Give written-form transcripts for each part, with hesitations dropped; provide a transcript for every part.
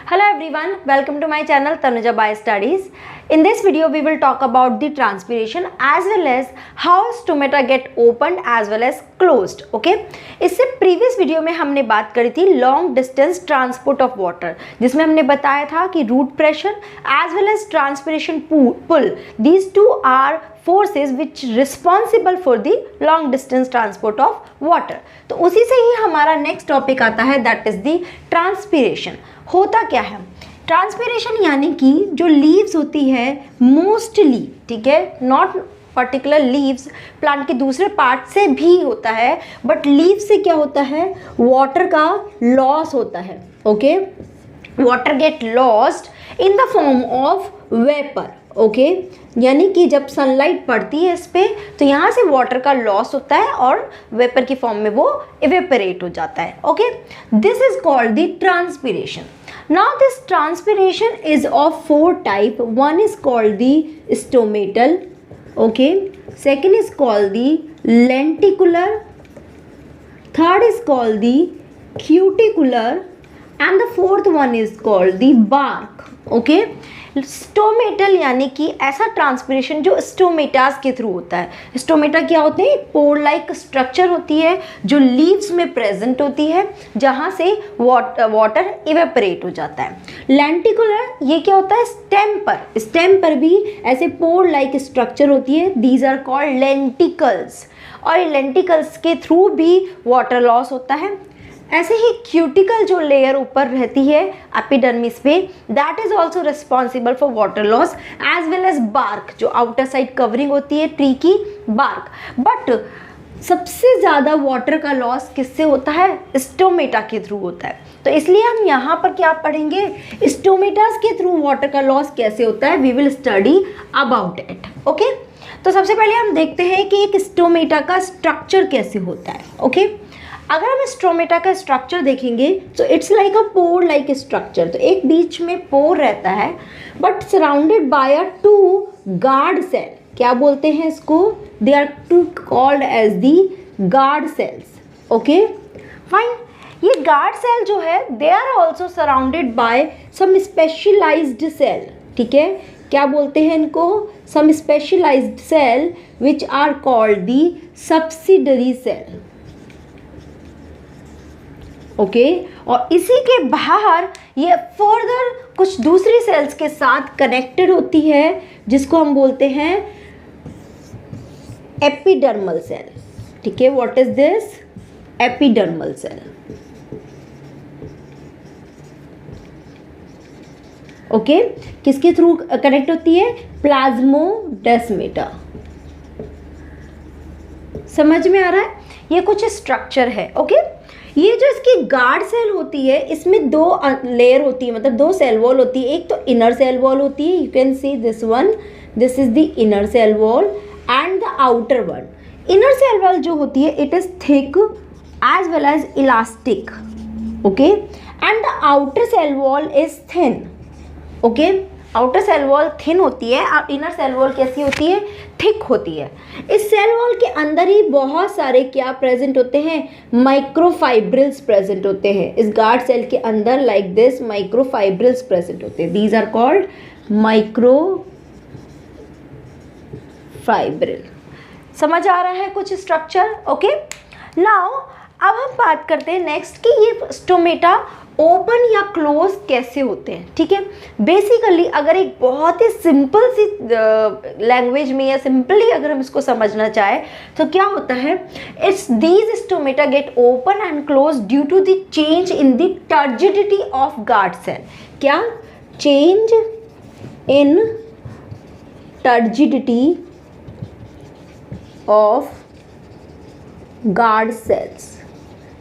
Hello everyone, welcome to my channel Tanuja Biostudies. In this video we will talk about the transpiration as well as how stomata get opened as well as closed. Okay? इससे previous video में हमने बात करी थी long distance transport of water, जिसमें हमने बताया था कि root pressure as well as transpiration pull, these two are forces which responsible for the long distance transport of water. तो उसी से ही हमारा next topic आता है, that is the transpiration. होता क्या है ट्रांसपीरेशन? यानी कि जो लीव्स होती है मोस्टली, ठीक है, नॉट पर्टिकुलर लीव्स, प्लांट के दूसरे पार्ट से भी होता है, बट लीव से क्या होता है, वाटर का लॉस होता है. Okay, water get lost in the form of vapour. Okay, यानी कि जब सनलाइट पड़ती है इस पर तो यहाँ से वाटर का लॉस होता है और वेपर की फॉर्म में वो इवेपोरेट हो जाता है. Okay, this is called the transpiration. Now this transpiration is of four type. One is called the stomatal. Okay, second is called the lenticular, third is called the cuticular, and the fourth one is called the bark. Okay, stomatal यानी कि ऐसा transpiration जो stomatas के through होता है. Stomata क्या होते हैं? पोर लाइक स्ट्रक्चर होती है जो लीव्स में प्रेजेंट होती है, जहाँ से वाटर इवेपोरेट हो जाता है. लेंटिकुलर ये क्या होता है? स्टेम पर भी ऐसे पोर लाइक स्ट्रक्चर होती है. दीज आर कॉल्ड लेंटिकल्स, और लेंटिकल्स के थ्रू भी वाटर लॉस होता है. ऐसे ही क्यूटिकल जो लेयर ऊपर रहती है एपिडर्मिस पे, that is also responsible for water loss, as well as bark जो आउटर साइड कवरिंग होती है ट्री की, बार्क. बट सबसे ज़्यादा वाटर का लॉस किससे होता है? स्टोमेटा के थ्रू होता है. तो इसलिए हम यहाँ पर क्या पढ़ेंगे, स्टोमेटास के थ्रू वाटर का लॉस कैसे होता है. We will study about it. Okay, तो सबसे पहले हम देखते हैं कि एक स्टोमेटा का स्ट्रक्चर कैसे होता है. ओके, अगर हम स्टोमेटा का स्ट्रक्चर देखेंगे तो it's like a pore like structure. तो एक बीच में पोर रहता है but surrounded by a two guard cell. क्या बोलते हैं इसको? They are too called as the guard cells. Okay fine. ये गार्ड सेल जो है they are also surrounded by some specialised cell. ठीक है, क्या बोलते हैं इनको? Some specialised cell which are called the subsidiary cell. Okay, और इसी के बाहर ये फर्दर कुछ दूसरी सेल्स के साथ कनेक्टेड होती है जिसको हम बोलते हैं एपिडर्मल सेल. ठीक है, what is this? Epidermal cell. Okay, किसके थ्रू कनेक्ट होती है? प्लाज्मोडेस्माटा. समझ में आ रहा है? ये कुछ स्ट्रक्चर है. ओके, ये जो इसकी गार्ड सेल होती है इसमें दो लेयर होती है, मतलब दो सेल वॉल होती है. एक तो इनर सेल वॉल होती है, you can see this one, this is the inner cell wall and the outer one. Inner cell wall जो होती है it is thick as well as elastic. Okay, and the outer cell wall is thin. Okay, outer cell wall thin होती है और inner cell wall कैसी होती है? Thick होती है. इस सेल वॉल के अंदर ही बहुत सारे क्या प्रेजेंट होते हैं? माइक्रोफाइब्रिल्स प्रेजेंट होते हैं. इस गार्ड सेल के अंदर लाइक दिस माइक्रोफाइब्रिल्स प्रेजेंट होते हैं. These are called microfibril. समझ आ रहा है कुछ स्ट्रक्चर? ओके, नाउ अब हम बात करते हैं नेक्स्ट कि ये स्टोमेटा ओपन या क्लोज कैसे होते हैं. ठीक है, बेसिकली अगर एक बहुत ही सिंपल सी लैंग्वेज में या सिंपली अगर हम इसको समझना चाहें तो क्या होता है? It's these stomata get open and close due to the change in the turgidity of guard cell. क्या? Change in turgidity of guard cells.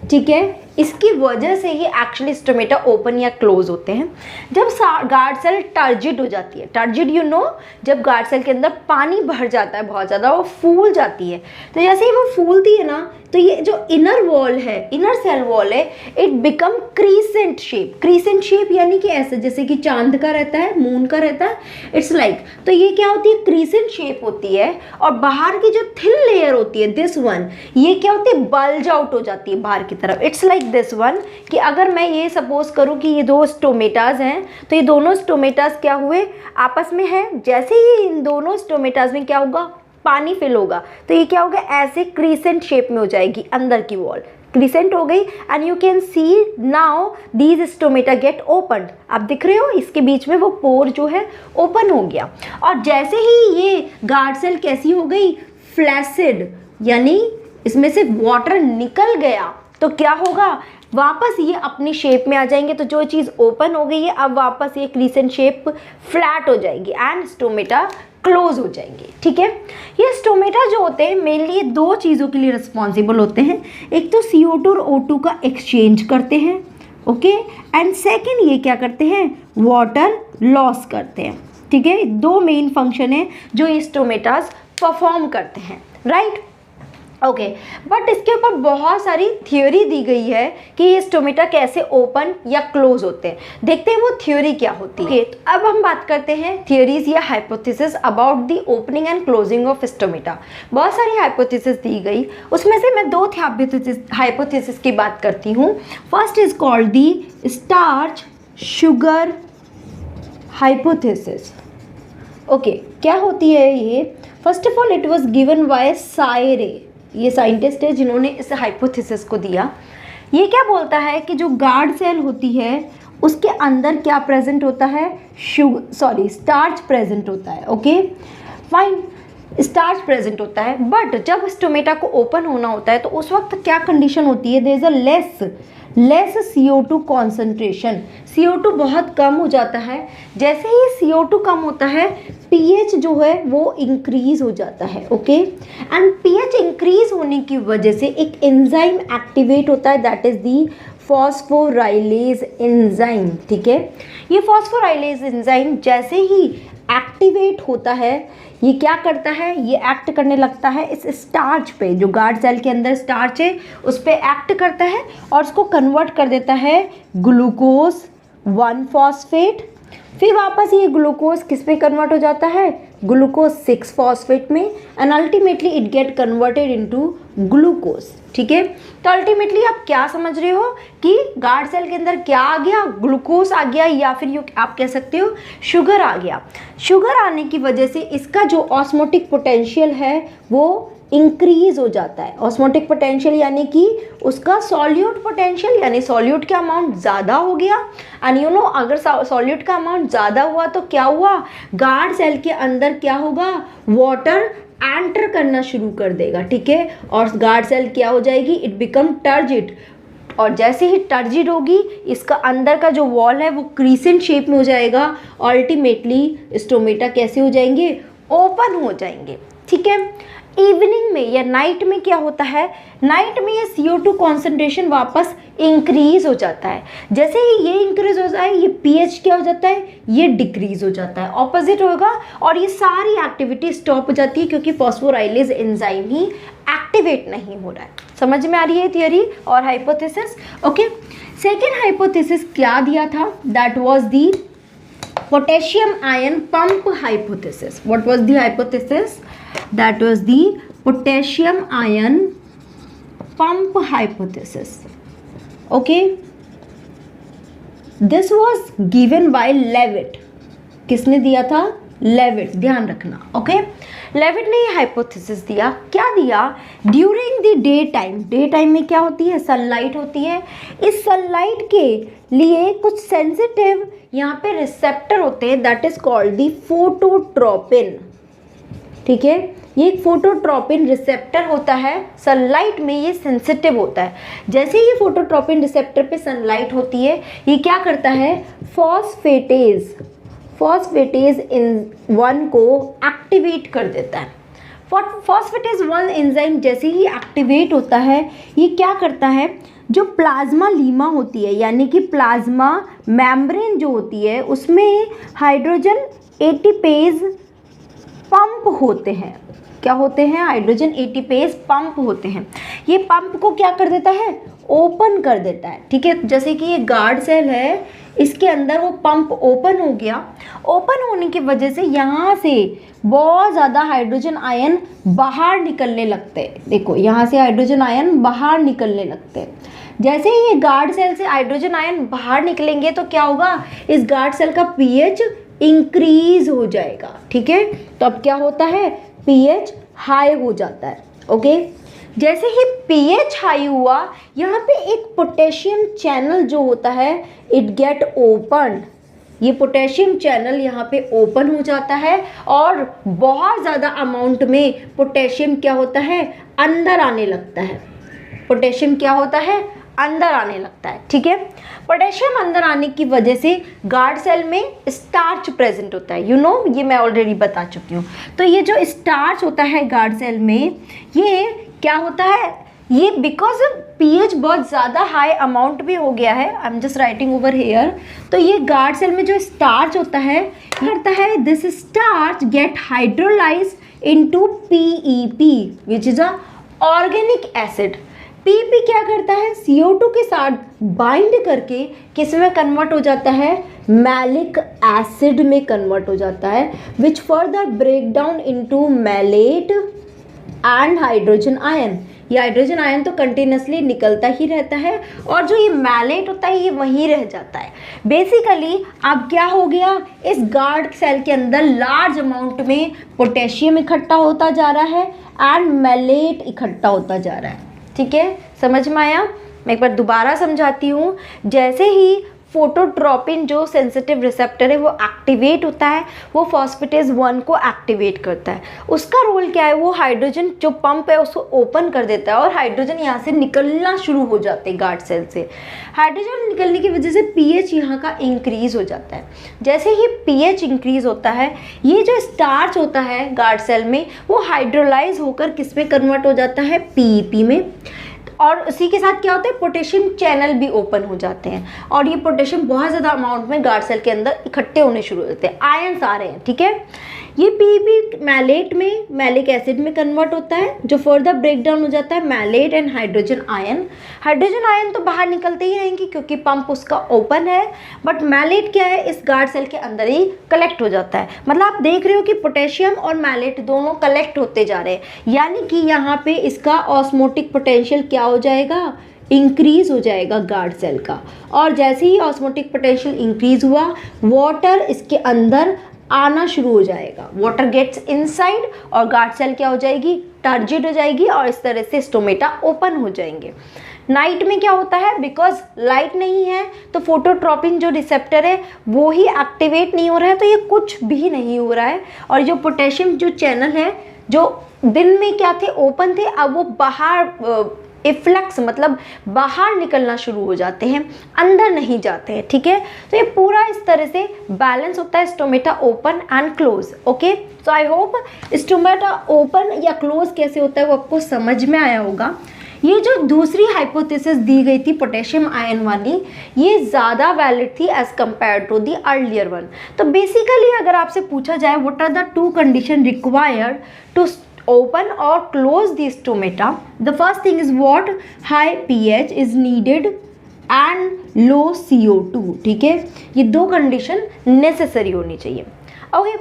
ठीक है, इसकी वजह से ये एक्चुअली स्टोमेटा ओपन या क्लोज होते हैं. जब गार्ड सेल टर्जिड हो जाती है, टर्जिड यू नो, जब गार्ड सेल के अंदर पानी भर जाता है बहुत ज़्यादा, वो फूल जाती है. तो जैसे ही वो फूलती है ना, तो ये जो इनर वॉल है, इनर सेल वॉल है, it become crescent shape. Crescent shape यानी कि ऐसे जैसे कि चांद का रहता है, मून का रहता है, इट्स लाइक. तो ये क्या होती है? क्रीसेंट शेप होती है. और बाहर की जो थिन लेयर होती है दिस वन, ये क्या होती है? बल्ज आउट हो जाती है बाहर की तरफ. It's like like this one कि अगर मैं ये सपोज करूँ कि ये दो स्टोमेटाज हैं तो ये दोनों स्टोमेटाज क्या हुए, आपस में हैं। जैसे ही इन दोनों स्टोमेटाज में क्या होगा, पानी फिल होगा, तो ये क्या होगा, ऐसे क्रीसेंट शेप में हो जाएगी अंदर की वॉल, क्रीसेंट हो गई। And you can see now these stomata get open. आप दिख रहे हो इसके बीच में वो पोर जो है ओपन हो गया। और जैसे ही ये गार्ड सेल कैसी हो गई, फ्लैसिड, यानी इसमें से वाटर निकल गया, तो क्या होगा, वापस ये अपनी शेप में आ जाएंगे। तो जो चीज़ ओपन हो गई है अब वापस ये क्रीसेंट शेप फ्लैट हो जाएगी एंड स्टोमेटा क्लोज हो जाएंगे। ठीक है, ये स्टोमेटा जो होते हैं मेनली दो चीज़ों के लिए रिस्पॉन्सिबल होते हैं। एक तो CO2 और O2 का एक्सचेंज करते हैं, ओके, एंड सेकेंड ये क्या करते हैं, वाटर लॉस करते हैं। ठीक है, दो मेन फंक्शन है जो ये स्टोमेटास परफॉर्म करते हैं, राइट। ओके, बट इसके ऊपर बहुत सारी थ्योरी दी गई है कि ये स्टोमेटा कैसे ओपन या क्लोज होते हैं। देखते हैं वो थ्योरी क्या होती है। तो अब हम बात करते हैं थियोरीज या hypothesis about the opening and closing of stomata. बहुत सारी हाइपोथेसिस दी गई, उसमें से मैं दो हाइपोथेसिस की बात करती हूँ। First is called the starch sugar hypothesis. Okay, क्या होती है ये, first of all it was given by Sayre, ये साइंटिस्ट है जिन्होंने इस हाइपोथेसिस को दिया। ये क्या बोलता है कि जो गार्ड सेल होती है उसके अंदर क्या प्रेजेंट होता है, स्टार्च प्रेजेंट होता है। ओके फाइन, स्टार्च प्रेजेंट होता है, बट जब स्टोमेटा को ओपन होना होता है तो उस वक्त क्या कंडीशन होती है, there is a less CO2 concentration. CO2 बहुत कम हो जाता है। जैसे ही CO2 कम होता है pH जो है वो इंक्रीज हो जाता है। ओके, एंड pH इंक्रीज होने की वजह से एक एंजाइम एक्टिवेट होता है, that is the phosphorylase enzyme. ठीक है, ये फॉस्फोराइलेज एंजाइम जैसे ही एक्टिवेट होता है ये क्या करता है, ये एक्ट करने लगता है इस स्टार्च पे, जो गार्ड सेल के अंदर स्टार्च है उस पर एक्ट करता है और उसको कन्वर्ट कर देता है ग्लूकोज 1 फॉस्फेट। फिर वापस ये ग्लूकोज किस पे कन्वर्ट हो जाता है, ग्लूकोज 6 फॉस्फेट में, and ultimately it get converted into glucose. ठीक है, तो अल्टीमेटली आप क्या समझ रहे हो कि गार्ड सेल के अंदर क्या आ गया, ग्लूकोज आ गया, या फिर आप कह सकते हो शुगर आ गया। शुगर आने की वजह से इसका जो ऑस्मोटिक पोटेंशियल है वो इंक्रीज हो जाता है। ऑस्मोटिक पोटेंशियल यानी कि उसका सॉल्यूट पोटेंशियल, यानी सॉल्यूट का अमाउंट ज़्यादा हो गया। एंड यू नो, अगर सॉल्यूट का अमाउंट ज़्यादा हुआ तो क्या हुआ, गार्ड सेल के अंदर क्या होगा, वाटर एंटर करना शुरू कर देगा। ठीक है, और गार्ड सेल क्या हो जाएगी, इट बिकम टर्जिड, और जैसे ही टर्जिड होगी इसका अंदर का जो वॉल है वो क्रीसेंट शेप में हो जाएगा। अल्टीमेटली स्टोमेटा कैसे हो जाएंगे, ओपन हो जाएंगे। ठीक है, इवनिंग में या नाइट में क्या होता है, नाइट में ये CO2 कॉन्सेंट्रेशन वापस इंक्रीज हो जाता है। जैसे ही ये इंक्रीज हो जाए ये pH क्या हो जाता है, ये डिक्रीज हो जाता है, ऑपोजिट होगा, और ये सारी एक्टिविटी स्टॉप हो जाती है क्योंकि फॉस्फोराइलेज एंजाइम ही एक्टिवेट नहीं हो रहा है। समझ में आ रही है थियरी और हाइपोथेसिस। ओके, सेकेंड हाइपोथेसिस क्या दिया था, that was the potassium ion pump hypothesis. What was the hypothesis? That was the potassium ion pump hypothesis. Okay, this was given by Leavitt. किसने दिया था, लेविट, ध्यान रखना। ओके, लेविट ने ये हाइपोथेसिस दिया, क्या दिया, during the day time, day time में क्या होती है, सनलाइट होती है। इस सनलाइट के लिए कुछ सेंसिटिव यहाँ पे रिसेप्टर होते हैं, that is called the phototropin. ठीक है, ये एक फोटोट्रोपिन रिसेप्टर होता है, सनलाइट में ये सेंसिटिव होता है। जैसे ये फोटोट्रोपिन रिसेप्टर पे सनलाइट होती है ये क्या करता है, फॉस्फेटेज इन 1 को एक्टिवेट कर देता है। फॉस्फेटेज 1 एंजाइम जैसे ही एक्टिवेट होता है ये क्या करता है, जो प्लाज्मा लीमा होती है यानी कि प्लाज्मा मेम्ब्रेन जो होती है उसमें हाइड्रोजन एटीपेज पंप होते हैं। क्या होते हैं, हाइड्रोजन एटीपेज पंप होते हैं। ये पंप को क्या कर देता है, ओपन कर देता है। ठीक है, जैसे कि ये गार्ड सेल है इसके अंदर वो पंप ओपन हो गया, ओपन होने की वजह से यहाँ से बहुत ज़्यादा हाइड्रोजन आयन बाहर निकलने लगते हैं। देखो यहाँ से हाइड्रोजन आयन बाहर निकलने लगते हैं। जैसे ही ये गार्ड सेल से हाइड्रोजन आयन बाहर निकलेंगे तो क्या होगा, इस गार्ड सेल का पीएच इंक्रीज हो जाएगा, ठीक है। तो अब क्या होता है, पीएच हाई हो जाता है, ओके। जैसे ही पीएच हाई हुआ, यहाँ पे एक पोटेशियम चैनल जो होता है इट गेट ओपन, ये पोटेशियम चैनल यहाँ पे ओपन हो जाता है और बहुत ज़्यादा अमाउंट में पोटेशियम क्या होता है, अंदर आने लगता है। पोटेशियम क्या होता है, अंदर आने लगता है, ठीक है। पोटेशियम अंदर आने की वजह से गार्ड सेल में स्टार्च प्रेजेंट होता है, यू नो, ये मैं ऑलरेडी बता चुकी हूँ। तो ये जो स्टार्च होता है गार्ड सेल में, ये क्या होता है, ये बिकॉज पीएच बहुत ज़्यादा हाई अमाउंट में हो गया है, I am just writing over here. तो ये गार्ड सेल में जो स्टार्च होता है, करता है this starch get hydrolyse into PEP which is a organic acid. PEP क्या करता है, CO2 के साथ बाइंड करके किस में कन्वर्ट हो जाता है, मैलिक एसिड में कन्वर्ट हो जाता है, which further break down into malate and hydrogen ion. ये हाइड्रोजन आयन तो कंटिन्यूसली निकलता ही रहता है और जो ये मैलेट होता है ये वहीं रह जाता है। बेसिकली अब क्या हो गया, इस गार्ड सेल के अंदर लार्ज अमाउंट में पोटेशियम इकट्ठा होता जा रहा है एंड मैलेट इकट्ठा होता जा रहा है, ठीक है। समझ में आया? मैं एक बार दोबारा समझाती हूँ। जैसे ही फोटोट्रोपिन जो सेंसिटिव रिसेप्टर है वो एक्टिवेट होता है, वो फॉस्फेटेज 1 को एक्टिवेट करता है। उसका रोल क्या है, वो हाइड्रोजन जो पंप है उसको ओपन कर देता है और हाइड्रोजन यहाँ से निकलना शुरू हो जाते हैं गार्ड सेल से। हाइड्रोजन निकलने की वजह से पीएच यहाँ का इंक्रीज हो जाता है। जैसे ही पीएच इंक्रीज होता है, ये जो स्टार्च होता है गार्ड सेल में वो हाइड्रोलाइज होकर किस में कन्वर्ट हो जाता है, पीईपी में। और उसी के साथ क्या होता है, पोटेशियम चैनल भी ओपन हो जाते हैं और ये पोटेशियम बहुत ज़्यादा अमाउंट में गार्ड सेल के अंदर इकट्ठे होने शुरू हो जाते हैं, आयंस आ रहे हैं, ठीक है। ये पीपी मैलेट में, मैलिक एसिड में कन्वर्ट होता है, जो फर्दर ब्रेक डाउन हो जाता है malate and hydrogen ion. Hydrogen ion तो बाहर निकलते ही रहेंगे क्योंकि पंप उसका ओपन है, बट मैलेट क्या है, इस गार्ड सेल के अंदर ही कलेक्ट हो जाता है। मतलब आप देख रहे हो कि पोटेशियम और मैलेट दोनों कलेक्ट होते जा रहे हैं, यानी कि यहाँ पे इसका ऑस्मोटिक पोटेंशियल क्या हो जाएगा, इंक्रीज हो जाएगा गार्ड सेल का। और जैसे ही ऑस्मोटिक पोटेंशियल इंक्रीज हुआ, वाटर इसके अंदर आना शुरू हो जाएगा, वाटर गेट्स इनसाइड और गार्ड सेल क्या हो जाएगी, टर्जिड हो जाएगी और इस तरह से स्टोमेटा ओपन हो जाएंगे। नाइट में क्या होता है, बिकॉज लाइट नहीं है तो फोटोट्रोपिन जो रिसेप्टर है वो ही एक्टिवेट नहीं हो रहा है, तो ये कुछ भी नहीं हो रहा है। और जो पोटेशियम जो चैनल है जो दिन में क्या थे, ओपन थे, अब वो बाहर इफ्लक्स मतलब बाहर निकलना शुरू हो जाते हैं, अंदर नहीं जाते हैं, ठीक है। तो ये पूरा इस तरह से बैलेंस होता है stomata open and close, okay. So I hope stomata open या क्लोज कैसे होता है वो आपको समझ में आया होगा। ये जो दूसरी हाइपोथेसिस दी गई थी पोटेशियम आयन वाली, ये ज़्यादा वैलिड थी as compare to the earlier one. तो बेसिकली अगर आपसे पूछा जाए what are the 2 condition required to open or close the stomata, the first thing is what, high pH is needed and low CO2, ठीक है। ये 2 condition necessary होनी चाहिए, ओके।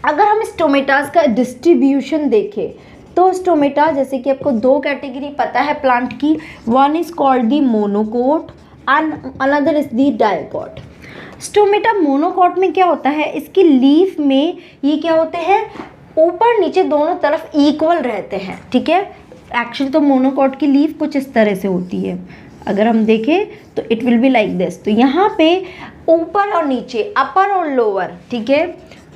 अगर हम स्टोमेटास का डिस्ट्रीब्यूशन देखें तो स्टोमेटा जैसे कि आपको 2 कैटेगरी पता है प्लांट की, one is called the monocot and another is the dicot. Stomata monocot में क्या होता है, इसकी लीफ में ये क्या होते हैं, ऊपर नीचे दोनों तरफ इक्वल रहते हैं, ठीक है। एक्चुअली तो मोनोकोट की लीफ कुछ इस तरह से होती है, अगर हम देखें तो it will be like this. तो यहाँ पे ऊपर और नीचे, अपर और लोअर, ठीक है,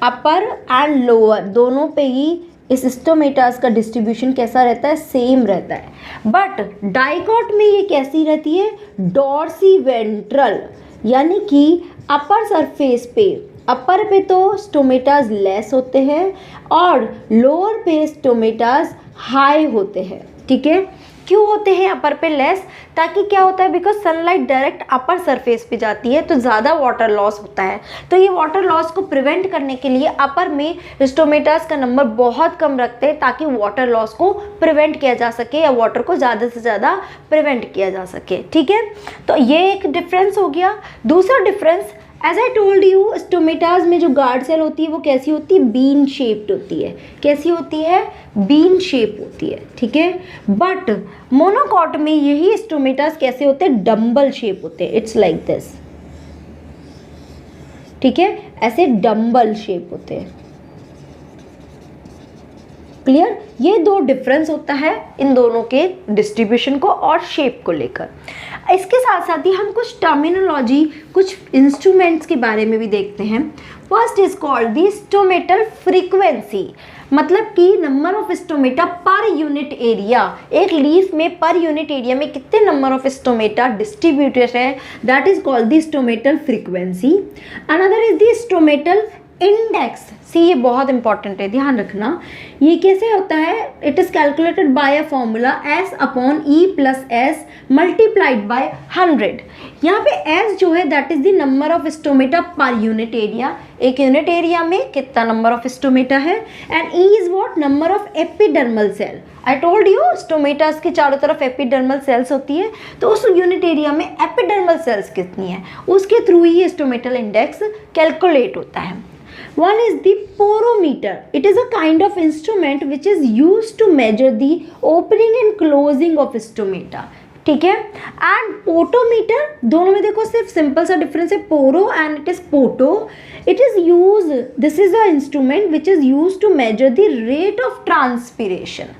अपर एंड लोअर दोनों पे ही इस स्टोमेटास का डिस्ट्रीब्यूशन कैसा रहता है, सेम रहता है। बट डाइकोट में ये कैसी रहती है, डॉर्सी वेंट्रल, यानी कि अपर सरफेस पे, अपर पे तो स्टोमेटास लेस होते हैं और लोअर पे स्टोमेटास हाई होते हैं, ठीक है। क्यों होते हैं अपर पे लेस, ताकि क्या होता है, because sunlight direct upper surface पे जाती है तो ज़्यादा वाटर लॉस होता है। तो ये वाटर लॉस को प्रिवेंट करने के लिए अपर में स्टोमेटास का नंबर बहुत कम रखते हैं ताकि वाटर लॉस को प्रिवेंट किया जा सके या वाटर को ज़्यादा से ज़्यादा प्रिवेंट किया जा सके, ठीक है। तो ये एक डिफरेंस हो गया। दूसरा difference as I told you, stomatas में जो गार्ड सेल होती है वो कैसी होती है, बीन शेप्ड होती है। कैसी होती है, बीन शेप होती है, ठीक है। बट मोनोकॉट में यही स्टोमेटाज कैसे होते हैं, डम्बल शेप होते हैं। इट्स लाइक दिस, ठीक है, ऐसे डम्बल शेप होते हैं। क्लियर, ये दो डिफरेंस होता है इन दोनों के डिस्ट्रीब्यूशन को और शेप को लेकर। इसके साथ साथ ही हम कुछ टर्मिनोलॉजी, कुछ इंस्ट्रूमेंट्स के बारे में भी देखते हैं। First is called the stomatal frequency, मतलब कि number of stomata per unit area. एक लीफ में पर यूनिट एरिया में कितने नंबर ऑफ स्टोमेटा डिस्ट्रीब्यूटेड है, that is called the stomatal frequency. Another is the stomatal index. See, ये बहुत important है, ध्यान रखना। ये कैसे होता है, it is calculated by a formula S upon E plus S multiplied by 100। यहाँ पे S जो है that is the number of stomata per unit area. एक यूनिट एरिया में कितना नंबर ऑफ स्टोमेटा है, and E is what, number of epidermal cell. I told you stomatas के चारों तरफ एपिडर्मल सेल्स होती है, तो उस यूनिट एरिया में एपिडर्मल सेल्स कितनी है, उसके थ्रू ही स्टोमेटल इंडेक्स कैलकुलेट होता है। One is the porometer. It is a kind of instrument which is used to measure the opening and closing of stomata. ठीक है, एंड पोटोमीटर, दोनों में देखो सिर्फ सिंपल सा डिफरेंस है, पोरो एंड इट इज पोटो। It is use, this is a instrument which is use to measure the rate of transpiration.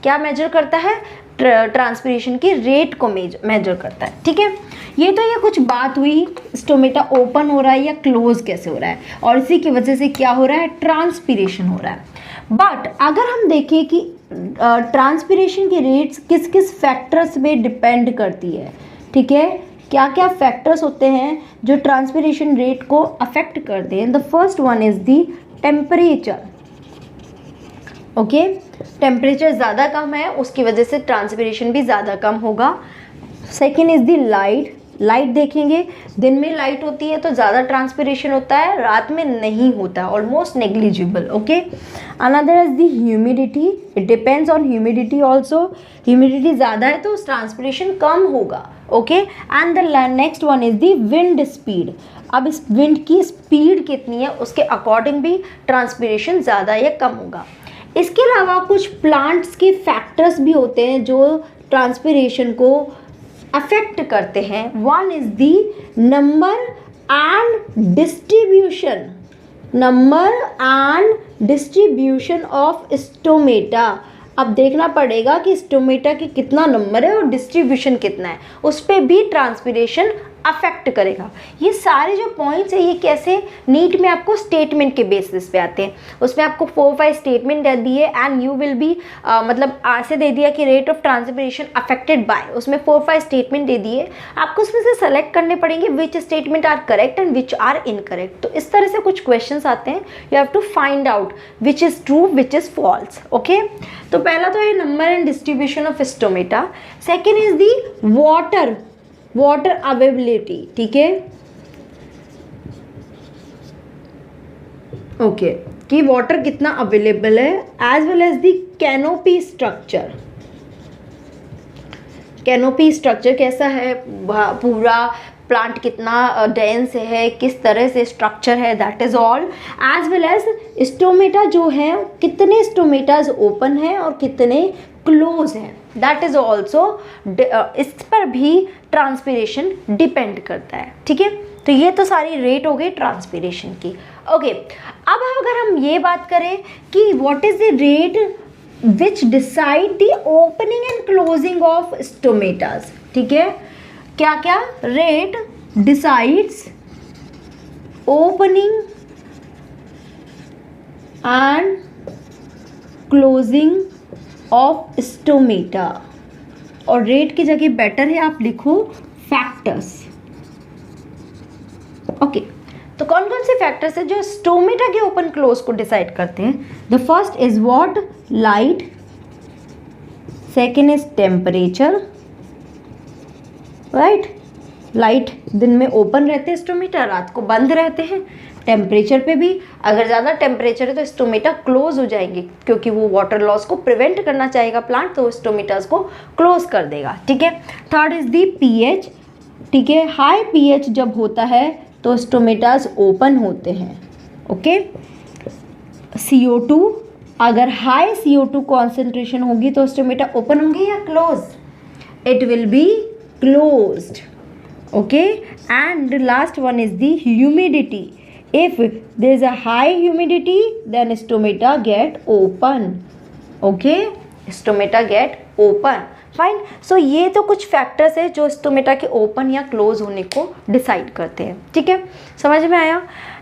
क्या मेजर करता है, ट्रांसपीरेशन की रेट को मेजर करता है, ठीक है। ये तो ये कुछ बात हुई स्टोमेटा ओपन हो रहा है या क्लोज कैसे हो रहा है, और इसी की वजह से क्या हो रहा है, ट्रांसपीरेशन हो रहा है। बट अगर हम देखें कि ट्रांसपीरेशन की रेट्स किस किस फैक्टर्स पे डिपेंड करती है, ठीक है, क्या क्या फैक्टर्स होते हैं जो ट्रांसपीरेशन रेट को अफेक्ट करते हैं। The first one is the temperature. Okay, temperature ज़्यादा कम है उसकी वजह से ट्रांसपीरेशन भी ज़्यादा कम होगा। Second is the light. Light देखेंगे, दिन में लाइट होती है तो ज़्यादा ट्रांसपीरेशन होता है, रात में नहीं होता, almost negligible. Okay, another is the humidity, it depends on humidity also. Humidity ज़्यादा है तो ट्रांसपीरेशन कम होगा। Okay, and the next one is the wind speed. अब इस विंड की स्पीड कितनी है उसके अकॉर्डिंग भी ट्रांसपीरेशन ज़्यादा या कम होगा। इसके अलावा कुछ प्लांट्स के फैक्टर्स भी होते हैं जो ट्रांसपीरेशन को अफेक्ट करते हैं। One is the number and distribution of stomata. अब देखना पड़ेगा कि स्टोमेटा की कितना नंबर है और डिस्ट्रीब्यूशन कितना है, उस पर भी ट्रांसपीरेशन अफेक्ट करेगा। ये सारे जो पॉइंट्स है ये कैसे नीट में आपको स्टेटमेंट के बेसिस पे आते हैं। उसमें आपको 4-5 स्टेटमेंट दे दिए एंड यू विल बी मतलब ऐसे दे दिया कि rate of transpiration affected by, उसमें 4-5 स्टेटमेंट दे दिए, आपको उसमें से सेलेक्ट करने पड़ेंगे which statement are correct and which are incorrect. तो इस तरह से कुछ क्वेश्चंस आते हैं, you have to find out which is true which is false. Okay, तो पहला तो है number and distribution of stomata. Second is the water availability, ठीक है, ओके, कि वाटर कितना अवेलेबल है, as well as the canopy structure. Canopy structure कैसा है, पूरा प्लांट कितना डेंस है, किस तरह से स्ट्रक्चर है, that is all. As well as stomata जो है, कितने स्टोमेटाज ओपन है और कितने क्लोज हैं, दैट इज ऑल्सो, इस पर भी ट्रांसपीरेशन डिपेंड करता है, ठीक है। तो ये तो सारी रेट हो गई ट्रांसपीरेशन की। ओके, अब अगर हम ये बात करें कि what is the rate which decide the opening and closing of stomatas, ठीक है, क्या क्या rate decides opening and closing of stomata, और रेट की जगह बेटर है आप लिखो फैक्टर्स। ओके, तो कौन कौन से फैक्टर्स है जो स्टोमेटा के ओपन क्लोज को डिसाइड करते हैं। The first is what, light. Second is temperature, right, light दिन में ओपन रहते हैं स्टोमेटा, रात को बंद रहते हैं। टेम्परेचर पे भी अगर ज़्यादा टेम्परेचर है तो स्टोमेटा क्लोज हो जाएंगे, क्योंकि वो वाटर लॉस को प्रिवेंट करना चाहेगा प्लांट, तो स्टोमेटास को क्लोज कर देगा, ठीक है। थर्ड इज दी पीएच, ठीक है, हाई पीएच जब होता है तो स्टोमेटाज ओपन होते हैं। ओके, CO2, अगर हाई CO2 कॉन्सेंट्रेशन होगी तो स्टोमेटा ओपन होंगे या close? It will be closed. Okay, and last one is the humidity. if there is a high humidity then stomata get open. Okay, stomata get open. Fine. So ये तो कुछ factors है जो stomata के open या close होने को decide करते हैं। ठीक है, समझ में आया?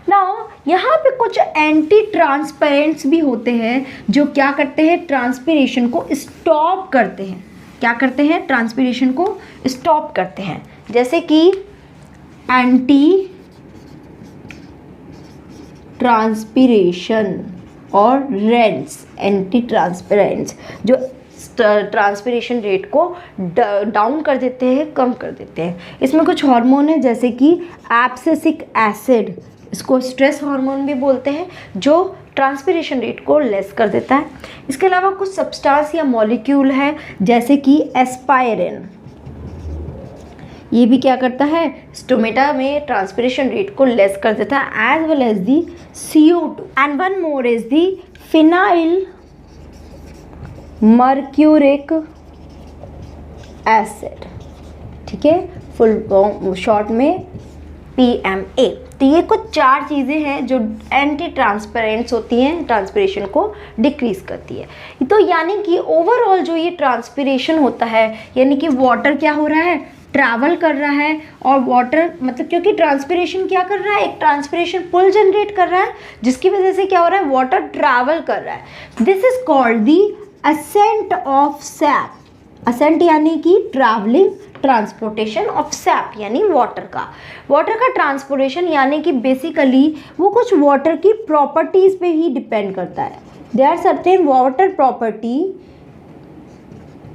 नाउ यहाँ पे कुछ एंटी ट्रांसपेरेंट्स भी होते हैं जो क्या करते हैं, ट्रांसपिरेशन को स्टॉप करते हैं। क्या करते हैं? ट्रांसपिरेशन को स्टॉप करते हैं। जैसे कि एंटी ट्रांसपिरेशन और रेंट्स, एंटी ट्रांसपेरेंट्स जो ट्रांसपिरेशन रेट को डाउन कर देते हैं, कम कर देते हैं। इसमें कुछ हार्मोन है जैसे कि एब्सिसिक एसिड, इसको स्ट्रेस हार्मोन भी बोलते हैं, जो ट्रांसपिरेशन रेट को लेस कर देता है। इसके अलावा कुछ सब्सटेंस या मॉलिक्यूल है जैसे कि एस्पायरिन, ये भी क्या करता है, स्टोमेटा में ट्रांसपिरेशन रेट को लेस कर देता है, as well as the CO2। And one more is the phenyl mercuric acid. ठीक है, फुल शॉर्ट में PMA। तो ये कुछ 4 चीज़ें हैं जो एंटी ट्रांसपेरेंट्स होती हैं, ट्रांसपिरेशन को डिक्रीज करती है। तो यानी कि ओवरऑल जो ये ट्रांसपिरेशन होता है, यानी कि वाटर क्या हो रहा है, ट्रैवल कर रहा है, और वाटर मतलब क्योंकि ट्रांसपिरेशन क्या कर रहा है, एक ट्रांसपिरेशन पुल जनरेट कर रहा है जिसकी वजह से क्या हो रहा है, वाटर ट्रैवल कर रहा है। This is called the ascent of sap. Ascent यानी कि ट्रैवलिंग ट्रांसपोर्टेशन ऑफ सैप, यानी वाटर का ट्रांसपोर्टेशन, यानी कि बेसिकली वो कुछ वाटर की प्रॉपर्टीज पे ही डिपेंड करता है। They are certain water property,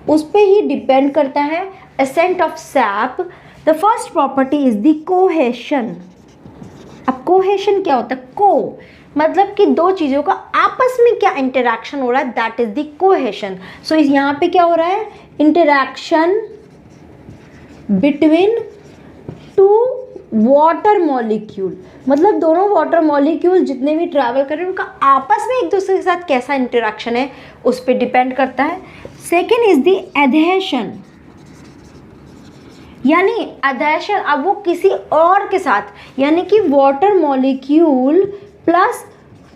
उस पे ही डिपेंड करता है ascent of sap। the first property is the cohesion। अब कोहेशन क्या होता है, को मतलब कि दो चीज़ों का आपस में क्या इंटरेक्शन हो रहा है, दैट इज द कोहेशन। सो यहाँ पे क्या हो रहा है, interaction between two water molecule, मतलब दोनों वाटर मॉलिक्यूल जितने भी ट्रैवल कर रहे हैं उनका आपस में एक दूसरे के साथ कैसा इंटरेक्शन है उस पर डिपेंड करता है। सेकेंड इज द एडहेशन, यानी एडहेशन, अब वो किसी और के साथ, यानी कि वाटर मॉलिक्यूल प्लस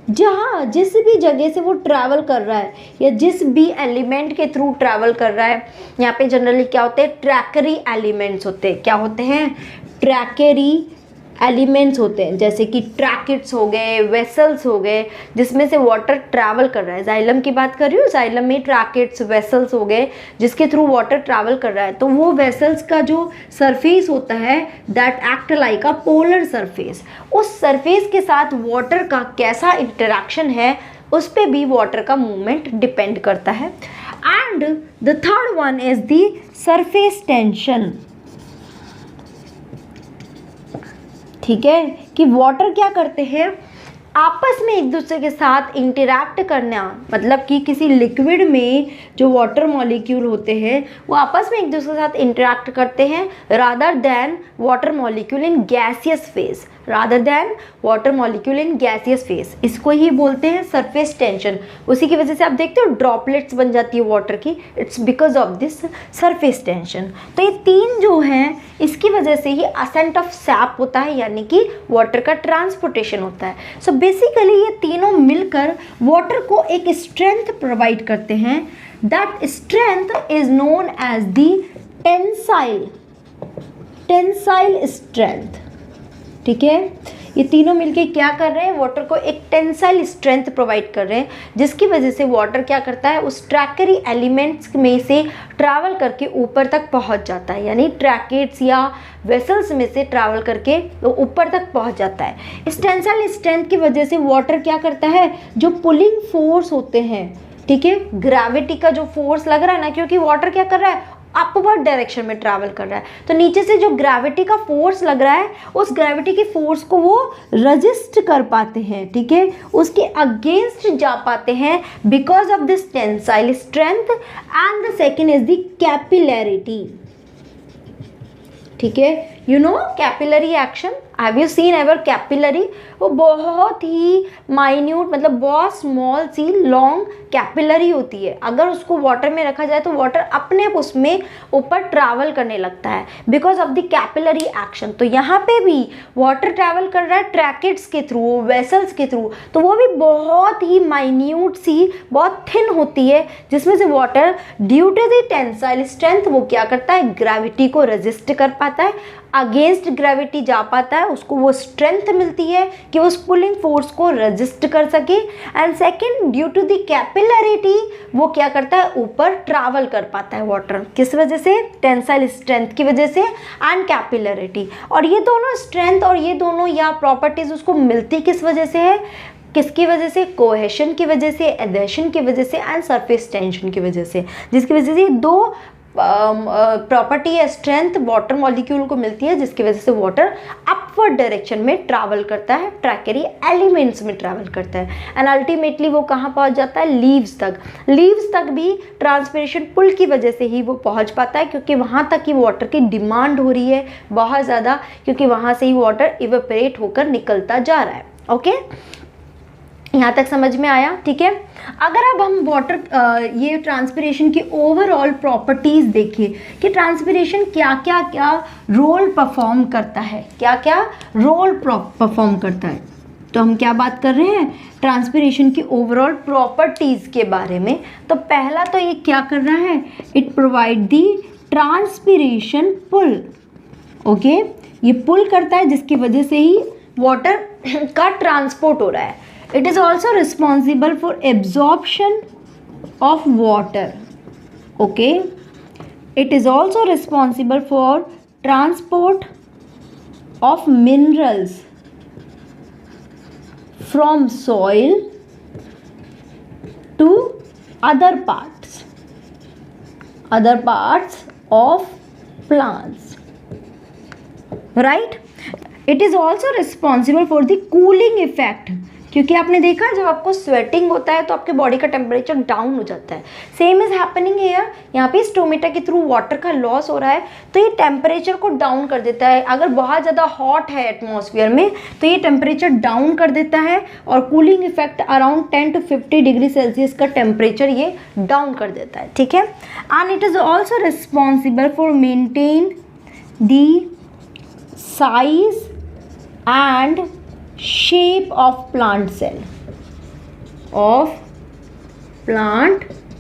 जहाँ जिस भी जगह से वो ट्रैवल कर रहा है या जिस भी एलिमेंट के थ्रू ट्रैवल कर रहा है। यहाँ पे जनरली क्या होते हैं, ट्रैकरी एलिमेंट्स होते हैं। क्या होते हैं, ट्रैकरी एलिमेंट्स होते हैं, जैसे कि ट्रैकिट्स हो गए, वेसल्स हो गए, जिसमें से वाटर ट्रैवल कर रहा है। जाइलम की बात कर रही हूँ, जाइलम में ट्रैकिट्स वेसल्स हो गए जिसके थ्रू वाटर ट्रैवल कर रहा है। तो वो वेसल्स का जो सरफेस होता है, that act like a polar surface. उस सरफेस के साथ वाटर का कैसा इंटरेक्शन है उस पर भी वाटर का मूवमेंट डिपेंड करता है। And the third one is the surface tension. ठीक है, कि वाटर क्या करते हैं, आपस में एक दूसरे के साथ इंटरैक्ट करना, मतलब कि किसी लिक्विड में जो वाटर मॉलिक्यूल होते हैं वो आपस में एक दूसरे के साथ इंटरैक्ट करते हैं, rather than water molecule in gaseous phase, rather than water molecule in gaseous phase. इसको ही बोलते हैं सरफेस टेंशन। उसी की वजह से आप देखते हो ड्रॉपलेट्स बन जाती है वाटर की, it's because of this surface tension. तो ये 3 जो हैं इसकी वजह से ही असेंट ऑफ सैप होता है, यानी कि वाटर का ट्रांसपोर्टेशन होता है। सो बेसिकली ये तीनों मिलकर वाटर को एक स्ट्रेंथ प्रोवाइड करते हैं। That strength is known as the tensile strength. ठीक है, ये तीनों मिलके क्या कर रहे हैं, वाटर को एक टेंसाइल स्ट्रेंथ प्रोवाइड कर रहे हैं, जिसकी वजह से वाटर क्या करता है, उस ट्रैकरी एलिमेंट्स में से ट्रैवल करके ऊपर तक पहुंच जाता है, यानी ट्रैकेट्स या वेसल्स में से ट्रैवल करके तो ऊपर तक पहुंच जाता है। इस टेंसाइल स्ट्रेंथ की वजह से वाटर क्या करता है, जो पुलिंग फोर्स होते हैं, ठीक है, ग्रेविटी का जो फोर्स लग रहा है ना, क्योंकि वाटर क्या कर रहा है, अपवर्ड डायरेक्शन में ट्रैवल कर रहा है, तो नीचे से जो ग्रेविटी का फोर्स लग रहा है उस ग्रेविटी के फोर्स को वो रजिस्ट कर पाते हैं। ठीक है, उसके अगेंस्ट जा पाते हैं because of this tensile strength. And the second is the capillarity. ठीक है, you know capillary action, have you seen ever capillary? वो बहुत ही माइन्यूट, मतलब बहुत स्मॉल सी लॉन्ग कैपिलरी होती है, अगर उसको वाटर में रखा जाए तो वाटर अपने आप उसमें ऊपर ट्रैवल करने लगता है because of the capillary action. तो यहाँ पे भी वाटर ट्रैवल कर रहा है ट्रैकेट्स के थ्रू, वेसल्स के थ्रू, तो वो भी बहुत ही माइन्यूट सी, बहुत थिन होती है, जिसमें से water due to the tensile strength वो क्या करता है, ग्रेविटी को रेजिस्ट कर पाता है, अगेंस्ट ग्रेविटी जा पाता है, उसको वो स्ट्रेंथ मिलती है कि वो उस पुलिंग फोर्स को रेजिस्ट कर सके। And second, due to the capillarity वो क्या करता है, ऊपर ट्रैवल कर पाता है वाटर, किस वजह से, टेंसाइल स्ट्रेंथ की वजह से एंड कैपिलरिटी। और ये दोनों स्ट्रेंथ और ये दोनों या प्रॉपर्टीज उसको मिलती किस वजह से है, किसकी वजह से, कोहेशन की वजह से, एडेशन की वजह से एंड सरफेस टेंशन की वजह से, जिसकी वजह से दो प्रॉपर्टी या स्ट्रेंथ वाटर मॉलिक्यूल को मिलती है, जिसकी वजह से वाटर अपवर्ड डायरेक्शन में ट्रैवल करता है, ट्रैकेरी एलिमेंट्स में ट्रैवल करता है एंड अल्टीमेटली वो कहाँ पहुँच जाता है, लीव्स तक। लीव्स तक भी ट्रांसपिरेशन पुल की वजह से ही वो पहुँच पाता है, क्योंकि वहाँ तक ही वाटर की डिमांड हो रही है बहुत ज़्यादा, क्योंकि वहाँ से ही वाटर इवेपोरेट होकर निकलता जा रहा है। ओके, यहाँ तक समझ में आया? ठीक है, अगर अब हम वाटर ये ट्रांसपिरेशन की ओवरऑल प्रॉपर्टीज़ देखें कि ट्रांसपिरेशन क्या क्या रोल परफॉर्म करता है, क्या क्या रोल परफॉर्म करता है, तो हम क्या बात कर रहे हैं, ट्रांसपिरेशन की ओवरऑल प्रॉपर्टीज़ के बारे में। तो पहला तो ये क्या कर रहा है, it provide the transpiration pull. Okay, ये पुल करता है जिसकी वजह से ही वाटर का ट्रांसपोर्ट हो रहा है। It is also responsible for absorption of water. Okay, it is also responsible for transport of minerals from soil to other parts of plants, right? It is also responsible for the cooling effect, क्योंकि आपने देखा जब आपको sweating होता है तो आपके body का टेम्परेचर डाउन हो जाता है। सेम इज हैपनिंग हियर, यहाँ पे स्टोमेटा के थ्रू वाटर का लॉस हो रहा है तो ये टेम्परेचर को डाउन कर देता है। अगर बहुत ज़्यादा हॉट है एटमॉस्फेयर में तो ये टेम्परेचर डाउन कर देता है और cooling effect around 10 to 50 degree Celsius का टेम्परेचर ये डाउन कर देता है। ठीक है, and it is also responsible for maintain the size and shape of plant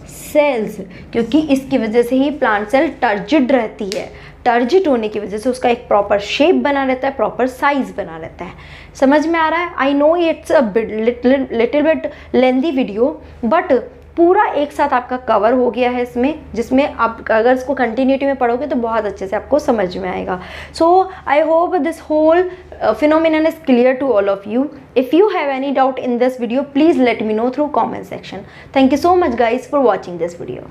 cells, क्योंकि इसकी वजह से ही प्लांट सेल टर्जिड रहती है। टर्जिड होने की वजह से उसका एक प्रॉपर शेप बना रहता है, प्रॉपर साइज बना रहता है। समझ में आ रहा है? I know it's a little bit lengthy video, but पूरा एक साथ आपका कवर हो गया है इसमें, जिसमें आप अगर इसको कंटिन्यूटी में पढ़ोगे तो बहुत अच्छे से आपको समझ में आएगा। So I hope this whole phenomenon is clear to all of you. If you have any doubt in this video, please let me know through comment section. Thank you so much guys for watching this video.